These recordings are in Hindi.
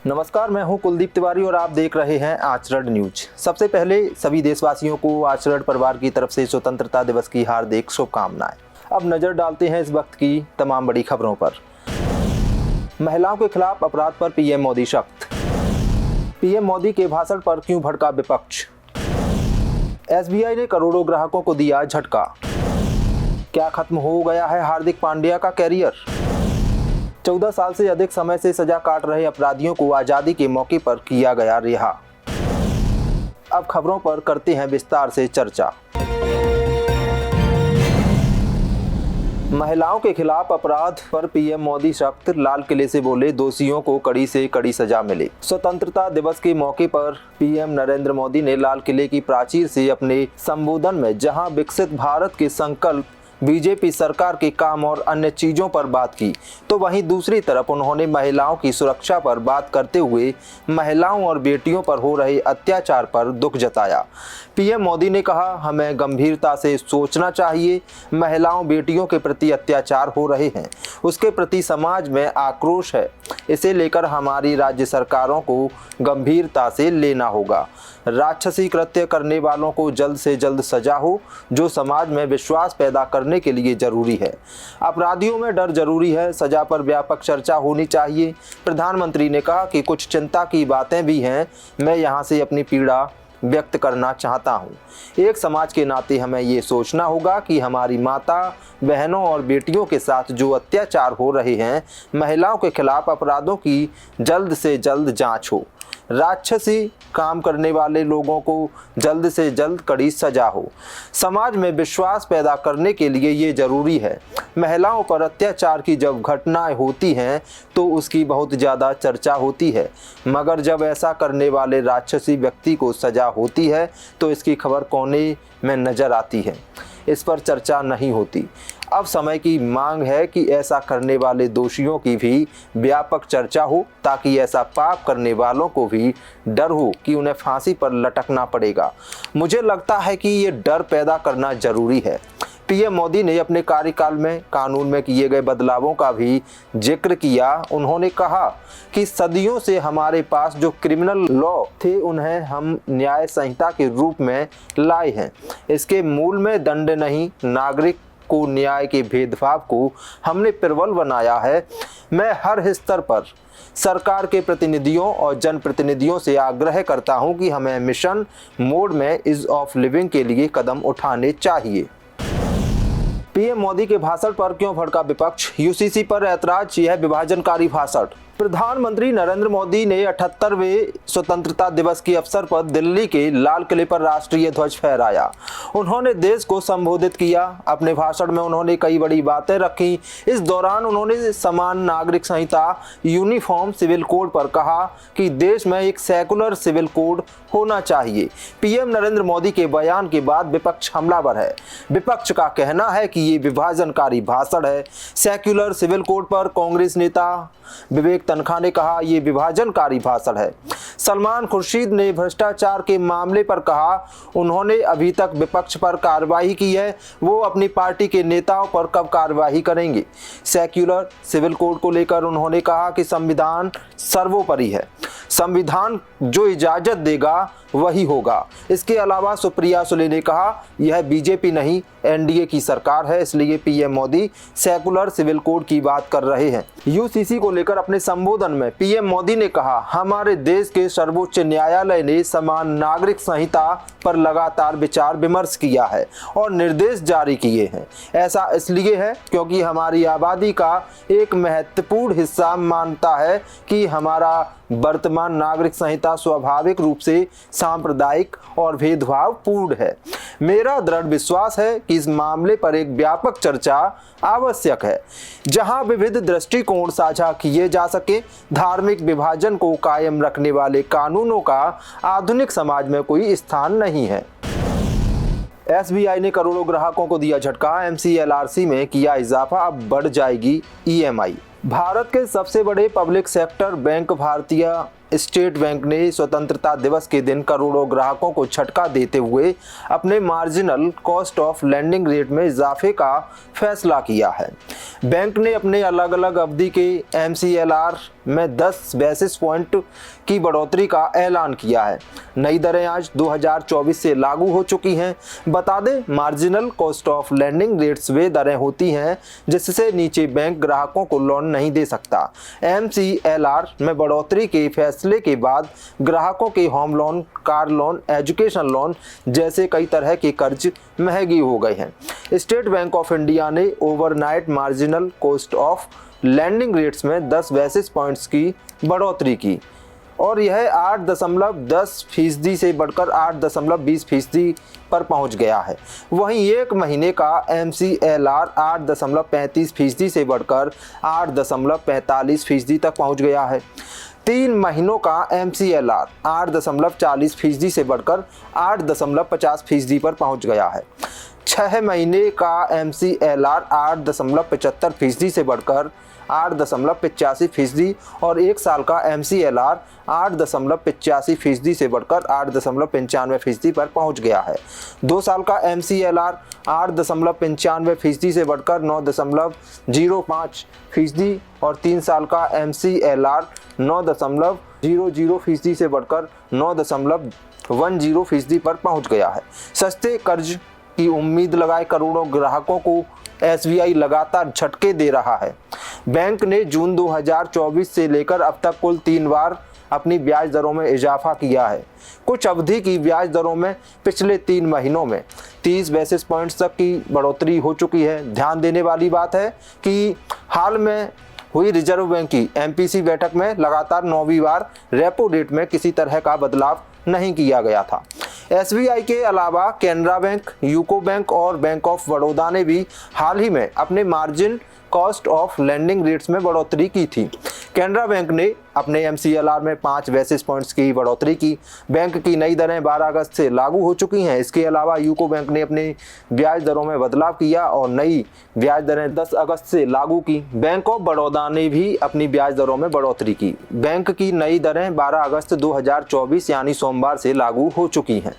नमस्कार, मैं हूं कुलदीप तिवारी और आप देख रहे हैं आचरण न्यूज। सबसे पहले सभी देशवासियों को आचरण परिवार की तरफ से स्वतंत्रता दिवस की हार्दिक शुभकामनाएं। अब नजर डालते हैं इस वक्त की तमाम बड़ी खबरों पर। महिलाओं के खिलाफ अपराध पर पीएम मोदी सख्त। पीएम मोदी के भाषण पर क्यों भड़का विपक्ष। एसबीआई ने करोड़ों ग्राहकों को दिया झटका। क्या खत्म हो गया है हार्दिक पांड्या का कैरियर। 14 साल से अधिक समय से सजा काट रहे अपराधियों को आज़ादी के मौके पर किया गया रिहा। अब खबरों पर करते हैं विस्तार से चर्चा। महिलाओं के खिलाफ अपराध पर पीएम मोदी सख्त। लाल किले से बोले दोषियों को कड़ी से कड़ी सजा मिले। स्वतंत्रता दिवस के मौके पर पीएम नरेंद्र मोदी ने लाल किले की प्राचीर से अपने संबोधन में जहां विकसित भारत के संकल्प, बीजेपी सरकार के काम और अन्य चीज़ों पर बात की, तो वहीं दूसरी तरफ उन्होंने महिलाओं की सुरक्षा पर बात करते हुए महिलाओं और बेटियों पर हो रहे अत्याचार पर दुख जताया। पीएम मोदी ने कहा, हमें गंभीरता से सोचना चाहिए। महिलाओं बेटियों के प्रति अत्याचार हो रहे हैं, उसके प्रति समाज में आक्रोश है। इसे लेकर हमारी राज्य सरकारों को गंभीरता से लेना होगा। राक्षसी कृत्य करने वालों को जल्द से जल्द सजा हो, जो समाज में विश्वास पैदा करने के लिए जरूरी है। अपराधियों में डर जरूरी है, सजा पर व्यापक चर्चा होनी चाहिए। प्रधानमंत्री ने कहा कि कुछ चिंता की बातें भी हैं, मैं यहाँ से अपनी पीड़ा व्यक्त करना चाहता हूँ। एक समाज के नाते हमें ये सोचना होगा कि हमारी माता, बहनों और बेटियों के साथ जो अत्याचार हो रहे हैं, महिलाओं के खिलाफ अपराधों की जल्द से जल्द जांच हो। राक्षसी काम करने वाले लोगों को जल्द से जल्द कड़ी सजा हो। समाज में विश्वास पैदा करने के लिए ये जरूरी है। महिलाओं पर अत्याचार की जब घटनाएं होती हैं तो उसकी बहुत ज़्यादा चर्चा होती है, मगर जब ऐसा करने वाले राक्षसी व्यक्ति को सजा होती है तो इसकी खबर कोने में नजर आती है, इस पर चर्चा नहीं होती। अब समय की मांग है कि ऐसा करने वाले दोषियों की भी व्यापक चर्चा हो, ताकि ऐसा पाप करने वालों को भी डर हो कि उन्हें फांसी पर लटकना पड़ेगा। मुझे लगता है कि ये डर पैदा करना जरूरी है। पीएम मोदी ने अपने कार्यकाल में कानून में किए गए बदलावों का भी जिक्र किया। उन्होंने कहा कि सदियों से हमारे पास जो क्रिमिनल लॉ थे, उन्हें हम न्याय संहिता के रूप में लाए हैं। इसके मूल में दंड नहीं, नागरिक को न्याय के भेदभाव को हमने प्रबल बनाया है। मैं हर स्तर पर सरकार के प्रतिनिधियों और जनप्रतिनिधियों से आग्रह करता हूं कि हमें मिशन मोड में ईज ऑफ लिविंग के लिए कदम उठाने चाहिए। पीएम मोदी के भाषण पर क्यों भड़का विपक्ष। यूसीसी पर ऐतराज, यह विभाजनकारी भाषण। प्रधानमंत्री नरेंद्र मोदी ने 78वें स्वतंत्रता दिवस के अवसर पर दिल्ली के लाल किले पर राष्ट्रीय ध्वज फहराया। उन्होंने देश को संबोधित किया। अपने भाषण में उन्होंने कई बड़ी बातें रखी। इस दौरान उन्होंने समान नागरिक संहिता, यूनिफॉर्म सिविल कोड पर कहा कि देश में एक सेकुलर सिविल कोड होना चाहिए। पीएम नरेंद्र मोदी के बयान के बाद विपक्ष हमलावर है। विपक्ष का कहना है कि ये विभाजनकारी भाषण है। सेक्युलर सिविल कोड पर कांग्रेस नेता विवेक तनखा ने कहा, ये विभाजनकारी भाषण है। सलमान खुर्शीद ने भ्रष्टाचार के मामले पर कहा, उन्होंने अभी तक विपक्ष पर कार्रवाई की है, वो अपनी पार्टी के नेताओं पर कब कार्रवाई करेंगे। सेक्युलर सिविल कोड को लेकर उन्होंने कहा कि संविधान सर्वोपरि है, संविधान जो इजाजत देगा वही होगा। इसके अलावा सुप्रिया सुले ने कहा, यह बीजेपी नहीं एनडीए की सरकार है, इसलिए PM Modi secular civil code की बात कर रहे हैं। यूसीसी को लेकर अपने संबोधन में पीएम मोदी ने कहा, हमारे देश के सर्वोच्च न्यायालय ने समान नागरिक संहिता पर लगातार विचार विमर्श किया है और निर्देश जारी किए हैं। ऐसा इसलिए है क्योंकि हमारी आबादी का एक महत्वपूर्ण हिस्सा मानता है कि हमारा वर्तमान नागरिक संहिता स्वाभाविक रूप से सांप्रदायिक और भेदभावपूर्ण है। मेरा दृढ़ विश्वास है कि इस मामले पर एक व्यापक चर्चा आवश्यक है, जहां विविध दृष्टिकोण साझा किए जा सके। धार्मिक विभाजन को कायम रखने वाले कानूनों का आधुनिक समाज में कोई स्थान नहीं है। एसबीआई ने करोड़ों ग्राहकों को दिया झटका। एमसीएलआरसी में किया इजाफा, अब बढ़ जाएगी ईएमआई। भारत के सबसे बड़े पब्लिक सेक्टर बैंक भारतीय स्टेट बैंक ने स्वतंत्रता दिवस के दिन करोड़ों ग्राहकों को झटका देते हुए अपने marginal cost of lending rate में इजाफे का फैसला किया है। बैंक ने अपने अलग अलग अवधि के MCLR में 10 बेसिस पॉइंट की बढ़ोतरी का ऐलान किया है। नई दरें आज 2024 से लागू हो चुकी हैं। बता दें, marginal cost of lending rates वे दरें होती हैं जिससे नीचे बैंक ग्राहकों को लोन नहीं दे सकता। MCLR में बढ़ोतरी के फैसले के बाद ग्राहकों के home loan, car loan, education loan जैसे कई तरह के कर्ज महंगी हो गए हैं। स्टेट बैंक ऑफ इंडिया ने overnight marginal cost of landing rates में 10 बेसिस पॉइंट्स की बढ़ोतरी की और यह 8.10% से बढ़कर 8.20% पर पहुंच गया है। वहीं एक महीने का MCLR 8.35% से बढ़कर 8.45% तक पहुंच गया है। 3 महीनों का MCLR 8.40% से बढ़कर 8.50% पर पहुंच गया है। 6 महीने का MCLR 8.75% से बढ़कर 8.85% और 1 साल का MCLR 8.85% से बढ़कर 8.95% पर पहुंच गया है। 2 साल का MCLR 8.95% से बढ़कर 9.05% और 3 साल का MCLR 9.00% से बढ़कर 9.10% पर पहुंच गया है। सस्ते कर्ज की उम्मीद लगाए करोड़ों ग्राहकों को SBI लगातार झटके दे रहा है। बैंक ने जून 2024 से लेकर अब तक कुल 3 बार अपनी ब्याज दरों में इजाफा किया है। कुछ अवधि की ब्याज दरों में पिछले 3 महीनों में 30 बेसिस पॉइंट्स तक की बढ़ोतरी हो चुकी है। ध्यान देने वाली बात है कि हाल में हुई रिजर्व बैंक की MPC बैठक में लगातार 9वीं बार रेपो रेट में किसी तरह का बदलाव नहीं किया गया था। SBI के अलावा कैनरा बैंक, यूको बैंक और बैंक ऑफ बड़ौदा ने भी हाल ही में अपने margin cost of lending rates में बढ़ोतरी की थी। कैनरा बैंक ने अपने MCLR में 5 बेसिस पॉइंट्स की बढ़ोतरी की। बैंक की नई दरें 12 अगस्त से लागू हो चुकी हैं। इसके अलावा यूको बैंक ने अपने ब्याज दरों में बदलाव किया और नई ब्याज दरें 10 अगस्त से लागू की। बैंक ऑफ बड़ौदा ने भी अपनी ब्याज दरों में बढ़ोतरी की। बैंक की नई दरें 12 अगस्त 2024 यानी सोमवार से लागू हो चुकी हैं।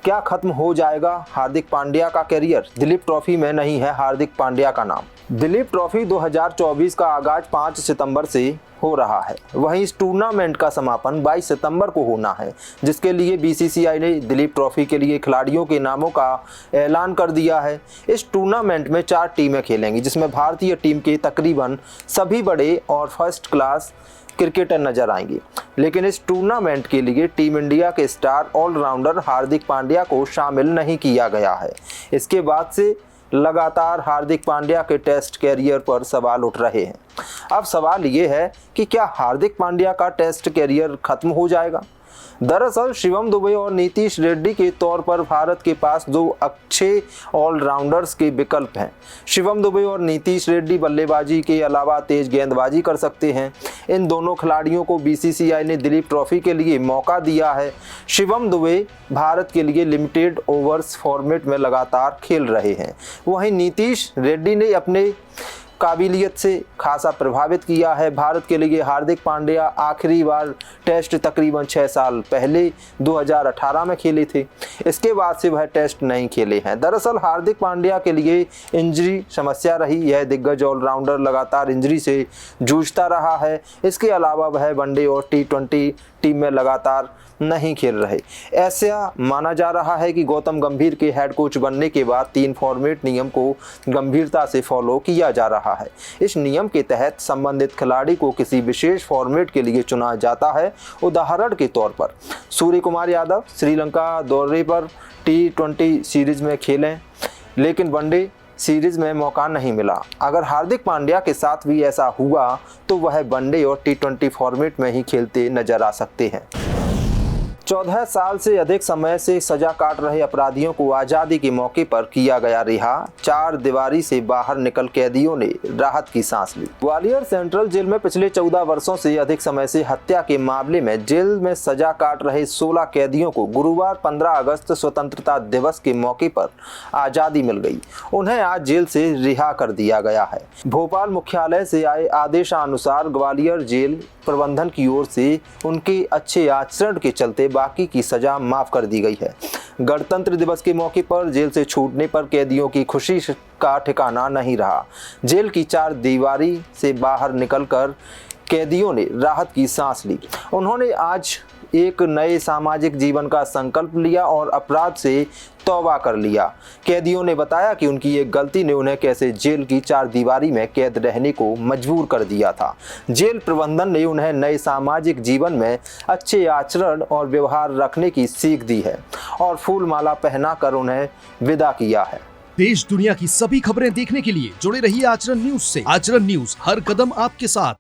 क्या खत्म हो जाएगा हार्दिक पांड्या का करियर? दिलीप ट्रॉफी में नहीं है हार्दिक पांड्या का नाम। दिलीप ट्रॉफी 2024 का आगाज 5 सितंबर से हो रहा है। वहीं इस टूर्नामेंट का समापन 22 सितंबर को होना है, जिसके लिए BCCI ने दिलीप ट्रॉफी के लिए खिलाड़ियों के नामों का ऐलान कर दिया है। इस टूर्नामेंट में 4 टीमें खेलेंगी, जिसमें भारतीय टीम के तकरीबन सभी बड़े और फर्स्ट क्लास क्रिकेटर नजर आएंगे। लेकिन इस टूर्नामेंट के लिए टीम इंडिया के स्टार ऑलराउंडर हार्दिक पांड्या को शामिल नहीं किया गया है। इसके बाद से लगातार हार्दिक पांड्या के टेस्ट कैरियर पर सवाल उठ रहे हैं। अब सवाल ये है कि क्या हार्दिक पांड्या का टेस्ट कैरियर खत्म हो जाएगा? दरअसल शिवम दुबे और नीतीश रेड्डी के तौर पर भारत के पास 2 अच्छे ऑलराउंडर्स के विकल्प हैं। शिवम दुबे और नीतीश रेड्डी बल्लेबाजी के अलावा तेज गेंदबाजी कर सकते हैं। इन दोनों खिलाड़ियों को BCCI ने दिलीप ट्रॉफी के लिए मौका दिया है। शिवम दुबे भारत के लिए लिमिटेड ओवर्स फॉर्मेट में लगातार खेल रहे हैं। वहीं नीतीश रेड्डी ने अपने काबिलियत से खासा प्रभावित किया है। भारत के लिए हार्दिक पांड्या आखिरी बार टेस्ट तकरीबन 6 साल पहले 2018 में खेले थे। इसके बाद से वह टेस्ट नहीं खेले हैं। दरअसल हार्दिक पांड्या के लिए इंजरी समस्या रही। यह दिग्गज ऑलराउंडर लगातार इंजरी से जूझता रहा है। इसके अलावा वह वनडे और T20 टीम में लगातार नहीं खेल रहे। ऐसा माना जा रहा है कि गौतम गंभीर के हेड कोच बनने के बाद 3 फॉर्मेट नियम को गंभीरता से फॉलो किया जा रहा है। इस नियम के तहत संबंधित खिलाड़ी को किसी विशेष फॉर्मेट के लिए चुना जाता है। उदाहरण के तौर पर सूर्य कुमार यादव श्रीलंका दौरे पर T20 सीरीज में खेलें, लेकिन वनडे सीरीज में मौका नहीं मिला। अगर हार्दिक पांड्या के साथ भी ऐसा हुआ तो वह वनडे और T20 फॉर्मेट में ही खेलते नजर आ सकते हैं। 14 साल से अधिक समय से सजा काट रहे अपराधियों को आज़ादी के मौके पर किया गया रिहा। 4 दीवारी से बाहर निकल कैदियों ने राहत की सांस ली। ग्वालियर सेंट्रल जेल में पिछले 14 वर्षों से अधिक समय से हत्या के मामले में जेल में सजा काट रहे 16 कैदियों को गुरुवार 15 अगस्त स्वतंत्रता दिवस के मौके पर आज़ादी मिल गई। उन्हें आज जेल से रिहा कर दिया गया है। भोपाल मुख्यालय से आए आदेशानुसार ग्वालियर जेल प्रबंधन की ओर से उनके अच्छे आचरण के चलते बाकी की सजा माफ कर दी गई है। गणतंत्र दिवस के मौके पर जेल से छूटने पर कैदियों की खुशी का ठिकाना नहीं रहा। जेल की 4 दीवारी से बाहर निकलकर कैदियों ने राहत की सांस ली। उन्होंने आज एक नए सामाजिक जीवन का संकल्प लिया और अपराध से तौबा कर लिया। कैदियों ने बताया कि उनकी एक गलती ने उन्हें कैसे जेल की 4 दीवारी में कैद रहने को मजबूर कर दिया था। जेल प्रबंधन ने उन्हें नए सामाजिक जीवन में अच्छे आचरण और व्यवहार रखने की सीख दी है और फूल माला पहनाकर उन्हें विदा किया है। देश दुनिया की सभी खबरें देखने के लिए जुड़े रहिए आचरण न्यूज से। आचरण न्यूज, हर कदम आपके साथ।